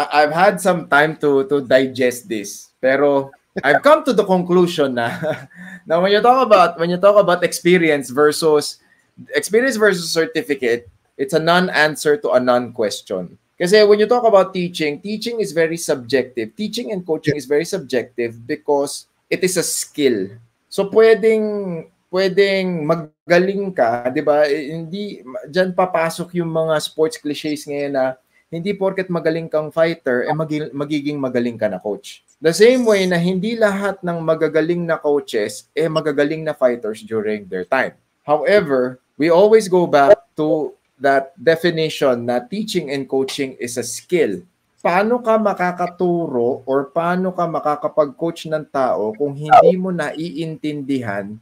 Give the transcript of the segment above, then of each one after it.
I've had some time to digest this. Pero I've come to the conclusion na now when you talk about experience versus certificate, it's a non-answer to a non-question. Kasi when you talk about teaching is very subjective. Teaching and coaching is very subjective because it is a skill. So pwedeng magaling ka, 'di ba? Hindi diyan papasok yung mga sports clichés ngayon na hindi porket magaling kang fighter magiging magaling ka na coach. The same way na hindi lahat ng magagaling na coaches magagaling na fighters during their time. However, we always go back to that definition na teaching and coaching is a skill. Paano ka makakaturo or paano ka makakapag-coach ng tao kung hindi mo naiintindihan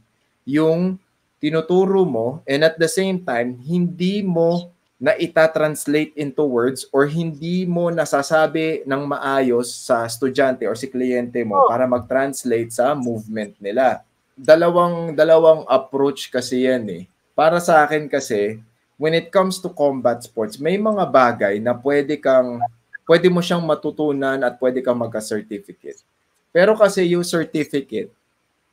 yung tinuturo mo and at the same time, hindi mo na ita-translate into words or hindi mo nasasabi ng maayos sa estudyante or si kliyente mo para mag-translate sa movement nila. Dalawang approach kasi yan eh. Para sa akin kasi, when it comes to combat sports, may mga bagay na pwede mo siyang matutunan at pwede kang magka-certificate. Pero kasi yung certificate,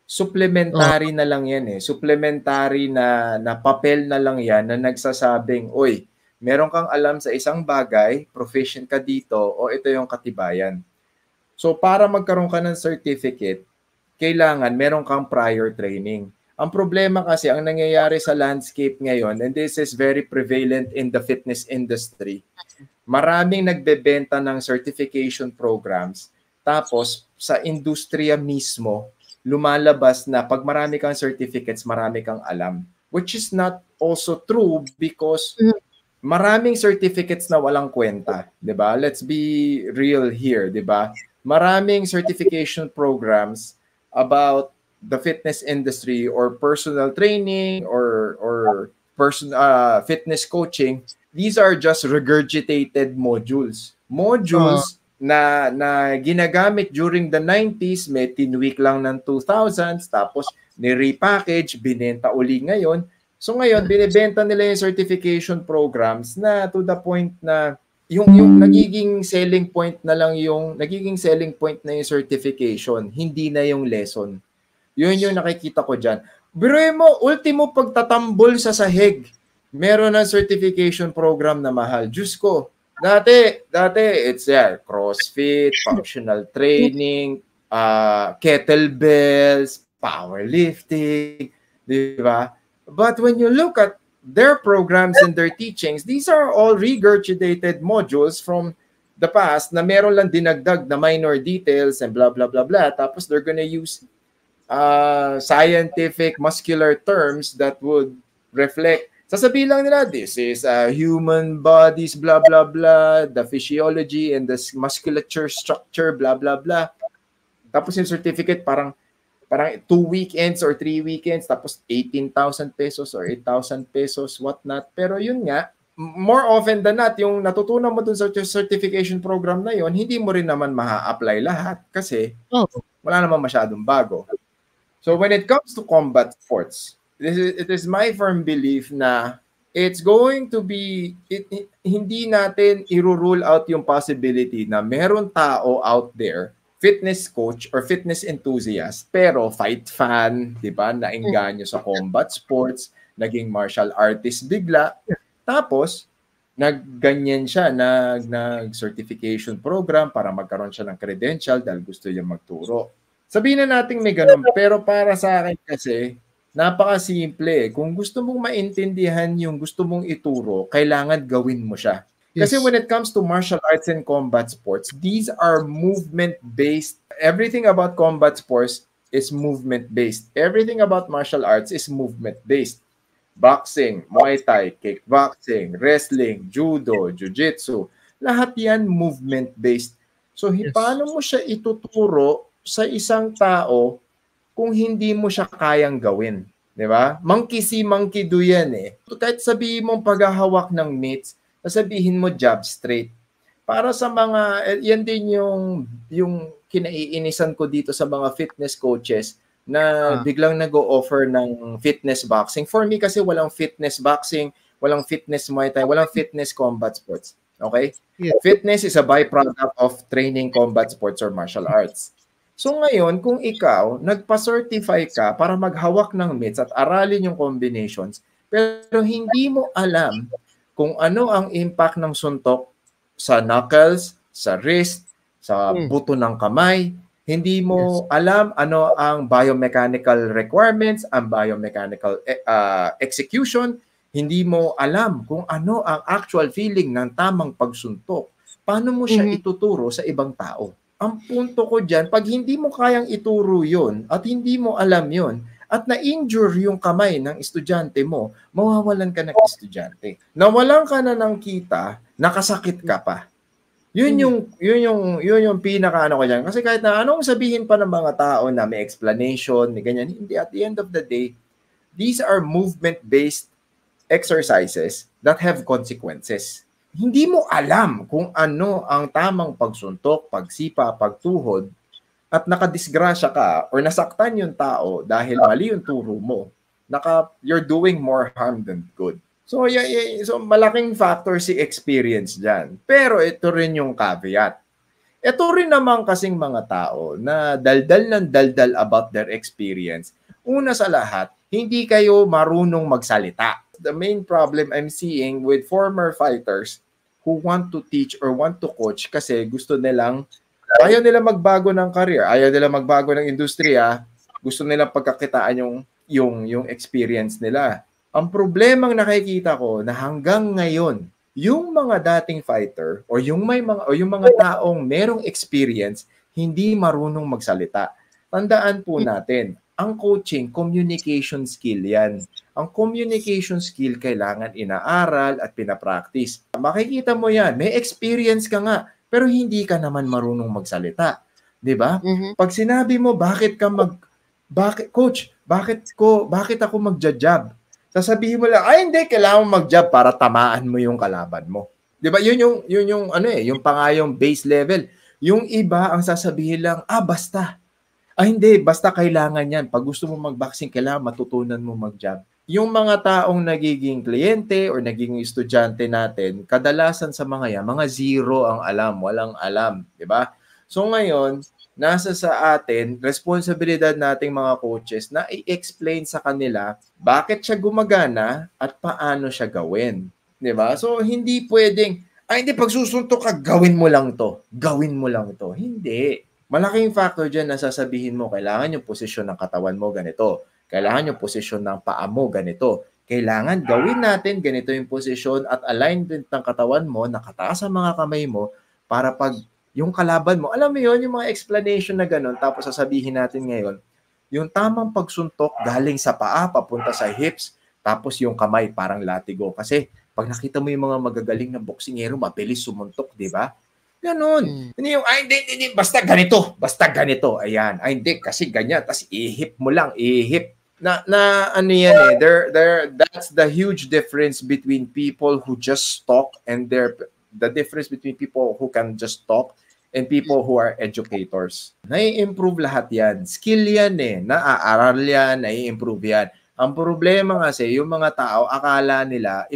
supplementary na lang yan eh. Supplementary na papel na lang yan na nagsasabing, oy, meron kang alam sa isang bagay, proficient ka dito, o ito yung katibayan. So para magkaroon ka ng certificate, kailangan meron kang prior training. Ang problema kasi, ang nangyayari sa landscape ngayon, and this is very prevalent in the fitness industry, maraming nagbebenta ng certification programs, tapos sa industriya mismo, lumalabas na pag marami kang certificates, marami kang alam. Which is not also true because maraming certificates na walang kwenta, 'di ba? Let's be real here, 'di ba? Maraming certification programs about the fitness industry or personal training or fitness coaching. These are just regurgitated modules. Na ginagamit during the 90s, may tinweak lang ng 2000s, tapos ni-repackage, binenta uli ngayon. So ngayon, binibenta nila yung certification programs na to the point na yung nagiging selling point na yung certification, hindi na yung lesson. Yun yung nakikita ko dyan. Biruin mo, ultimo pagtatambol sa sahig, meron ng certification program na mahal. Diyos ko, dati it's CrossFit, functional training, kettlebells, powerlifting, di ba? But when you look at their programs and their teachings, these are all regurgitated modules from the past na meron lang dinagdag na minor details and blah, blah, blah, blah. Tapos they're gonna use scientific muscular terms that would reflect. Sasabihin lang nila, this is human bodies, blah, blah, blah, the physiology and the musculature structure, blah, blah, blah. Tapos yung certificate, parang 2 weekends or 3 weekends, tapos 18,000 pesos or 8,000 pesos, whatnot. Pero yun nga, more often than not, yung natutunan mo dun sa certification program na yun, hindi mo rin naman ma-apply lahat kasi wala naman masyadong bago. So when it comes to combat sports, it is my firm belief na it's going to be, hindi natin i-rule out yung possibility na meron tao out there, fitness coach or fitness enthusiast, pero fight fan, di ba, naengganyo sa combat sports, naging martial artist bigla, tapos nagganyan siya, nag-certification program para magkaroon siya ng credential dahil gusto niya magturo. Sabihin na natin may ganun, pero para sa akin kasi, napakasimple. Kung gusto mong maintindihan yung gusto mong ituro, kailangan gawin mo siya. Kasi when it comes to martial arts and combat sports, these are movement-based. Everything about combat sports is movement-based. Everything about martial arts is movement-based. Boxing, Muay Thai, kickboxing, wrestling, judo, jiu-jitsu, lahat yan movement-based. So, paano mo siya ituturo sa isang tao kung hindi mo siya kayang gawin, di ba? Monkey see, monkey do yan eh. Kahit sabihin mong paghahawak ng mitts, sabihin mo jab straight. Para sa mga, yan din yung kinaiinisan ko dito sa mga fitness coaches na biglang nag-o-offer ng fitness boxing. For me kasi walang fitness boxing, walang fitness Muay Thai, walang fitness combat sports. Okay? Yeah. Fitness is a byproduct of training combat sports or martial arts. So ngayon, kung ikaw, nagpa-certify ka para maghawak ng mitts at aralin yung combinations, pero hindi mo alam kung ano ang impact ng suntok sa knuckles, sa wrist, sa buto ng kamay, hindi mo alam ano ang biomechanical requirements, ang biomechanical execution, hindi mo alam kung ano ang actual feeling ng tamang pagsuntok. Paano mo siya ituturo sa ibang tao? Ang punto ko dyan, pag hindi mo kayang ituro yun at hindi mo alam yun, at na-injure yung kamay ng estudyante mo, mawawalan ka ng estudyante. Nawalan ka na ng kita, nakasakit ka pa. Yun yung pinaka ano ko diyan. Kasi kahit na anong sabihin pa ng mga tao na may explanation, may ganyan, hindi, at the end of the day, these are movement-based exercises that have consequences. Hindi mo alam kung ano ang tamang pagsuntok, pagsipa, pagtuhod, at nakadisgrasya ka or nasaktan yung tao dahil mali yung turo mo, you're doing more harm than good. So, so malaking factor si experience dyan. Pero ito rin yung caveat. Ito rin naman kasing mga tao na daldal ng daldal about their experience. Una sa lahat, hindi kayo marunong magsalita. The main problem I'm seeing with former fighters who want to teach or want to coach kasi gusto nilang, ayaw nila magbago ng career, ayaw nila magbago ng industriya, gusto nilang pagkakitaan yung experience nila. Ang problemang nakikita ko na hanggang ngayon, yung mga dating fighter o yung mga taong merong experience hindi marunong magsalita. Tandaan po natin, ang coaching, communication skill yan. Ang communication skill kailangan inaaral at pinapractice. Makikita mo yan, may experience ka nga, pero hindi ka naman marunong magsalita. 'Di ba? Pag sinabi mo, coach, bakit ako magja-jab? Sasabihin mo lang, ay hindi, kailangan mo mag-jab para tamaan mo yung kalaban mo. 'Di ba? Yun yung yung pangayong base level. Yung iba ang sasabihin lang, basta. Hindi, basta kailangan yan. Pag gusto mo mag-boxing, kailangan matutunan mo mag-jab. Yung mga taong nagiging kliyente or nagiging estudyante natin, kadalasan sa mga yan, mga zero ang alam, walang alam. Diba? So ngayon, nasa sa atin, responsibilidad nating mga coaches na i-explain sa kanila bakit siya gumagana at paano siya gawin. Diba? So hindi pwedeng, hindi, pag susuntok ka, gawin mo lang to. Gawin mo lang to. Hindi. Malaking factor dyan na sasabihin mo, kailangan yung posisyon ng katawan mo ganito. Kailangan yung posisyon ng paa mo ganito. Kailangan gawin natin ganito yung posisyon at alignment ng katawan mo, nakataas ang mga kamay mo para pag yung kalaban mo, alam mo yun, yung mga explanation na ganun, tapos sasabihin natin ngayon, yung tamang pagsuntok galing sa paa, papunta sa hips, tapos yung kamay parang latigo. Kasi pag nakita mo yung mga magagaling na boksingero, mabilis sumuntok, di ba? Ganon. Hindi yung, hindi, basta ganito. Ayan. Hindi, kasi ganyan. Tapos ihip mo lang, ihip. Ano yan that's the huge difference between people who just talk and the difference between people who can just talk and people who are educators. Nai-improve lahat yan. Skill yan Naaaral yan, nai-improve yan. Ang problema kasi, yung mga tao, akala nila,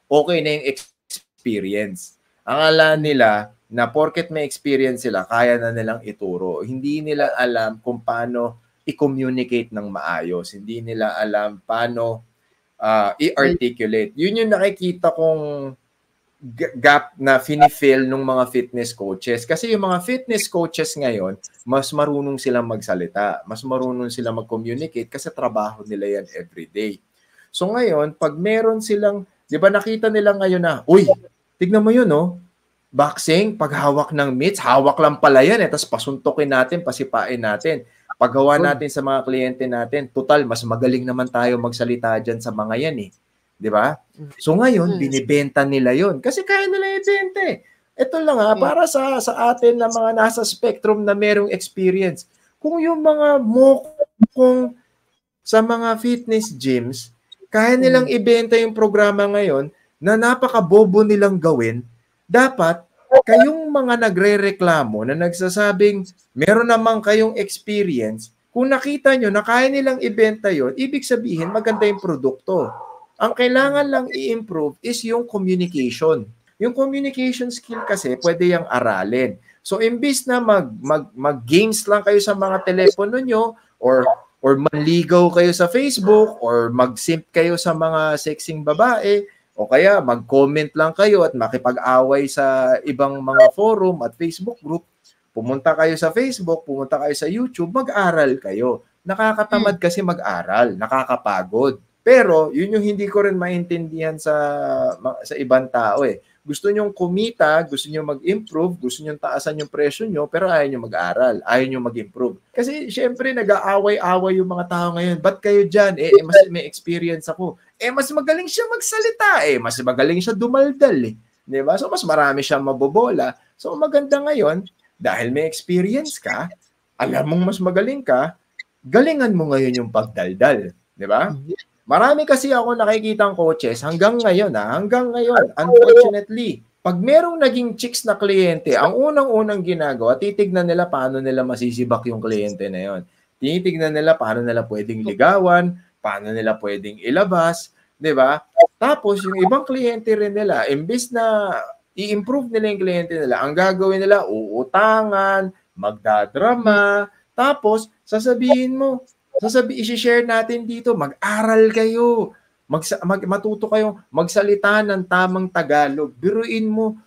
okay na yung experience. Akala nila, na porket may experience sila, kaya na nilang ituro. Hindi nila alam kung paano i-communicate ng maayos. Hindi nila alam paano i-articulate. Yun yung nakikita kong gap na fini-fill ng mga fitness coaches. Kasi yung mga fitness coaches ngayon, mas marunong silang magsalita. Mas marunong silang mag-communicate kasi trabaho nila yan everyday. So ngayon, pag meron silang, di ba nakita nila ngayon na, uy, tignan mo yun, boxing, paghawak ng mitts, hawak lang pala yan tapos pasuntukin natin, pasipain natin. Paggawa natin sa mga kliyente natin, total, mas magaling naman tayo magsalita dyan sa mga yan Di ba? So ngayon, binibenta nila yon kasi kaya nila ibenta Ito lang para sa atin na mga nasa spectrum na merong experience. Kung yung mga kung sa mga fitness gyms, kaya nilang ibenta yung programa ngayon na napaka-bobo nilang gawin, dapat kayong mga nagre-reklamo na nagsasabing meron naman kayong experience, kung nakita nyo na kaya nilang ibenta yon, ibig sabihin maganda yung produkto. Ang kailangan lang i-improve is yung communication. Yung communication skill kasi pwede yang aralin. So imbis na mag-games lang kayo sa mga telepono nyo or manligaw kayo sa Facebook or mag-simp kayo sa mga sexing babae o kaya mag-comment lang kayo at makipag-away sa ibang mga forum at Facebook group, pumunta kayo sa Facebook, pumunta kayo sa YouTube, mag-aral kayo. Nakakatamad kasi mag-aral, nakakapagod. Pero yun yung hindi ko rin maintindihan sa ibang tao eh. Gusto nyong kumita, gusto nyong mag-improve, gusto nyong taasan yung presyo nyo, pero ayaw nyo mag-aral, ayaw nyo mag-improve. Kasi syempre nag-aaway-away yung mga tao ngayon. Ba't kayo dyan? Mas may experience ako. Mas magaling siya magsalita mas magaling siya dumaldal Di ba? So mas marami siyang mabobola. So maganda ngayon, dahil may experience ka, alam mong mas magaling ka, galingan mo ngayon yung pagdaldal. Di ba? Marami kasi ako nakikitang coaches hanggang ngayon, unfortunately, pag merong naging chicks na kliyente, ang unang-unang ginagawa, titignan nila paano nila masisibak yung kliyente na yon. Titignan nila paano nila pwedeng ligawan, paano nila pwedeng ilabas, di ba? Tapos yung ibang kliyente rin nila, imbis na i-improve nila yung kliyente nila, ang gagawin nila, uutangan, magdadrama, tapos sasabihin mo, i-share natin dito, mag-aral kayo, matuto kayong magsalita ng tamang Tagalog. Biruin mo,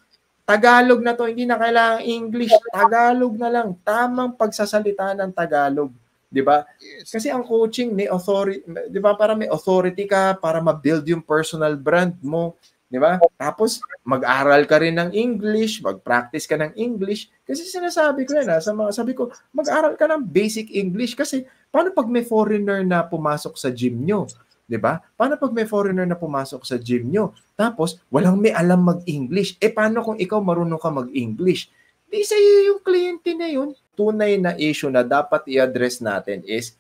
Tagalog na to, hindi na kailangan English, Tagalog na lang, tamang pagsasalita ng Tagalog. 'Di ba? Kasi ang coaching may authority, 'di ba? Para may authority ka para ma-build yung personal brand mo, 'di ba? Tapos mag-aral ka rin ng English, mag-practice ka ng English kasi sinasabi ko yan sabi ko, mag-aral ka ng basic English kasi paano pag may foreigner na pumasok sa gym nyo? 'Di ba? Paano pag may foreigner na pumasok sa gym nyo? Tapos walang may alam mag-English. Paano kung ikaw marunong ka mag-English? Di sa'yo yung kliyente na yun. Tunay na issue na dapat i-address natin is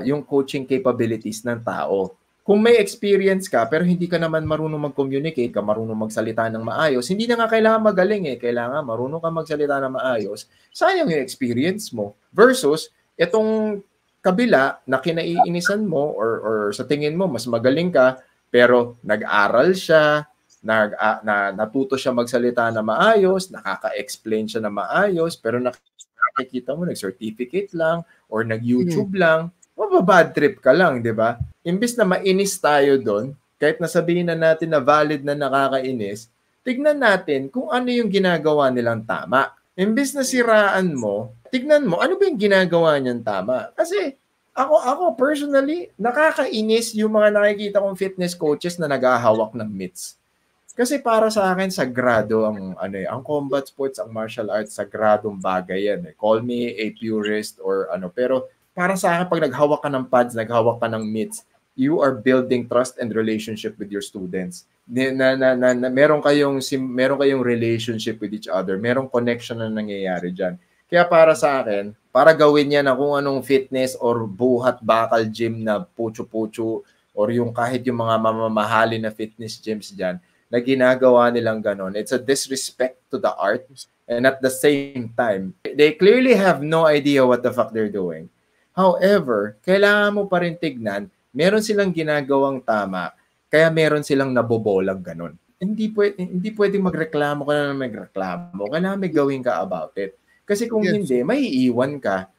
yung coaching capabilities ng tao. Kung may experience ka pero hindi ka naman marunong mag-communicate, ka marunong magsalita ng maayos, hindi na nga kailangan magaling kailangan marunong ka magsalita ng maayos, sayang yung experience mo. Versus, itong kabila na kinaiinisan mo or sa tingin mo mas magaling ka, pero nag-aral siya, natuto siya magsalita na maayos, nakaka-explain siya na maayos, pero nakikita mo nag-certificate lang or nag-YouTube lang, mababad trip ka lang, di ba? Imbis na mainis tayo doon, kahit nasabihin na natin na valid na nakakainis, tignan natin kung ano yung ginagawa nilang tama. Imbis na siraan mo, tignan mo, ano ba yung ginagawa niyan tama? Kasi ako personally, nakakainis yung mga nakikita kong fitness coaches na naghahawak ng mitts. Kasi para sa akin, sagrado ang combat sports, ang martial arts, sagradong bagay yan. Call me a purist or pero para sa akin, pag naghawak ka ng pads, naghawak ka ng mitts, you are building trust and relationship with your students. Meron kayong relationship with each other. Merong connection na nangyayari dyan. Kaya para sa akin, para gawin niya na kung anong fitness or buhat bakal gym na pucho-pucho or yung kahit yung mga mamamahali na fitness gyms dyan, na ginagawa nilang ganon. It's a disrespect to the art and at the same time, they clearly have no idea what the fuck they're doing. However, kailangan mo pa rin tignan, meron silang ginagawang tama, kaya meron silang nabobolang ganon. Hindi pwedeng magreklamo ka na magreklamo. Kailangan may gawin ka about it. Kasi kung hindi, may iiwan ka.